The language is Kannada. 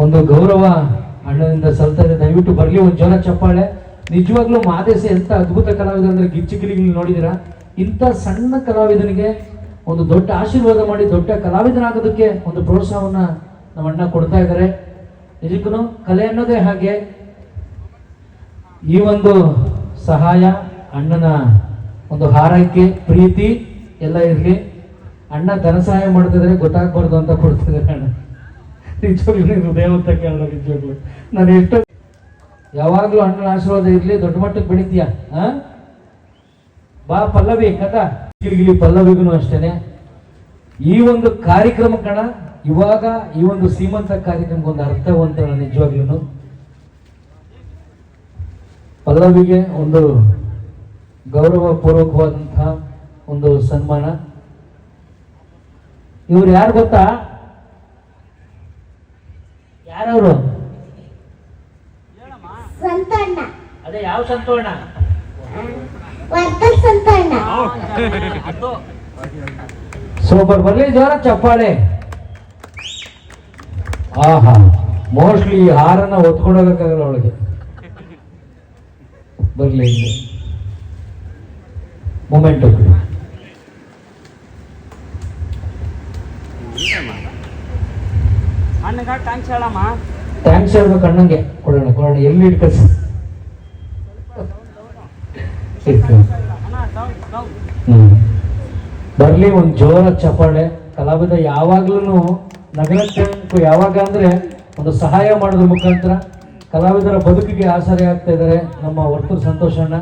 ಒಂದು ಗೌರವ ಅಣ್ಣನಿಂದ ಸಲ್ತಾ ಇದೆ. ದಯವಿಟ್ಟು ಬರಲಿ, ಒಂದು ಜನ ಚಪ್ಪಾಳೆ. ನಿಜವಾಗ್ಲೂ ಮಾದೇಶ ಎಂತ ಅದ್ಭುತ ಕಲಾವಿದ ಅಂದ್ರೆ ಗಿಚ್ಚಿಗಿಲಿಗಳು ನೋಡಿದಿರಾ. ಇಂಥ ಸಣ್ಣ ಕಲಾವಿದನಿಗೆ ಒಂದು ದೊಡ್ಡ ಆಶೀರ್ವಾದ ಮಾಡಿ ದೊಡ್ಡ ಕಲಾವಿದನಾಗೋದಕ್ಕೆ ಒಂದು ಪ್ರೋತ್ಸಾಹವನ್ನ ನಮ್ಮ ಅಣ್ಣ ಕೊಡ್ತಾ ಇದ್ದಾರೆ. ನಿಜಕ್ಕೂ ಕಲೆ ಅನ್ನೋದೇ ಹಾಗೆ. ಈ ಒಂದು ಸಹಾಯ, ಅಣ್ಣನ ಒಂದು ಹಾರೈಕೆ, ಪ್ರೀತಿ ಎಲ್ಲ ಇರಲಿ. ಅಣ್ಣ ಧನ ಸಹಾಯ ಮಾಡ್ತಿದ್ರೆ ಗೊತ್ತಾಗ್ಬಾರ್ದು ಅಂತ ಕೊಡ್ತಿದ್ದಾರೆ ಅಣ್ಣ. ನಿಜವಾಗ್ಲೂ ಹೃದಯ ಅಂತ ಕೇಳೋಣ. ನಿಜವಾಗ್ಲು ನಾನು ಎಷ್ಟೋ ಯಾವಾಗ್ಲೂ ಅಣ್ಣನ ಆಶೀರ್ವಾದ ಇರ್ಲಿ. ದೊಡ್ಡ ಮಟ್ಟಕ್ಕೆ ಬೆಳಿತೀಯ. ಬಾ ಪಲ್ಲವಿ ಕಥಾ ಗಿಲಿಗಿಲಿ ಪಲ್ಲವಿಗೂ ಅಷ್ಟೇನೆ. ಈ ಒಂದು ಕಾರ್ಯಕ್ರಮ ಕಣ ಇವಾಗ ಈ ಒಂದು ಸೀಮಂತ ಕಾರ್ಯಕ್ರಮಕ್ಕೆ ಒಂದು ಅರ್ಥವಂತ ನಿಜವಾಗ್ಲೂ. ಪಲ್ಲವಿಗೆ ಒಂದು ಗೌರವ ಪೂರ್ವಕವಾದಂತಹ ಒಂದು ಸನ್ಮಾನ. ಇವ್ರು ಯಾರು ಗೊತ್ತಾ? ಯಾರವರು? ಸಂತಣ್ಣ. ಅದೇ ಯಾವ ಸಂತೋಣ? ಸಂತಣ್ಣ. ಸೂಪರ್. ಬರ್ಲಿ ಜೋರ ಚಪ್ಪಾಳೆ. ಆಹಾ, ಮೋಸ್ಟ್ಲಿ ಈ ಹಾರನ್ನ ಹೊತ್ಕೊಂಡೋಗಕ್ಕಾಗಲ್ಲ ಅವಳಿಗೆ. ಬರ್ಲಿ ಇಲ್ಲಿ ಮೂಮೆಂಟ್. ಥ್ಯಾಂಕ್ಸ್ ಹೇಳ್ಬೇಕು ಅಣ್ಣಂಗೆ. ಕೊಡೋಣ ಎಲ್ಲಿ ಇಟ್ಕಳ್ಸಿ. ಬರ್ಲಿ ಒಂದು ಜೋರ ಚಪ್ಪಾಳೆ. ಕಲಾವಿದ ಯಾವಾಗ್ಲೂ ನಗರಕ್ಕೆ ಯಾವಾಗ ಅಂದ್ರೆ ಒಂದು ಸಹಾಯ ಮಾಡೋದ್ರ ಮುಖಾಂತರ ಕಲಾವಿದರ ಬದುಕಿಗೆ ಆಸರೆ ಆಗ್ತಾ ಇದ್ದಾರೆ ನಮ್ಮ ವರ್ತೂರು ಸಂತೋಷ್ ಅಣ್ಣ.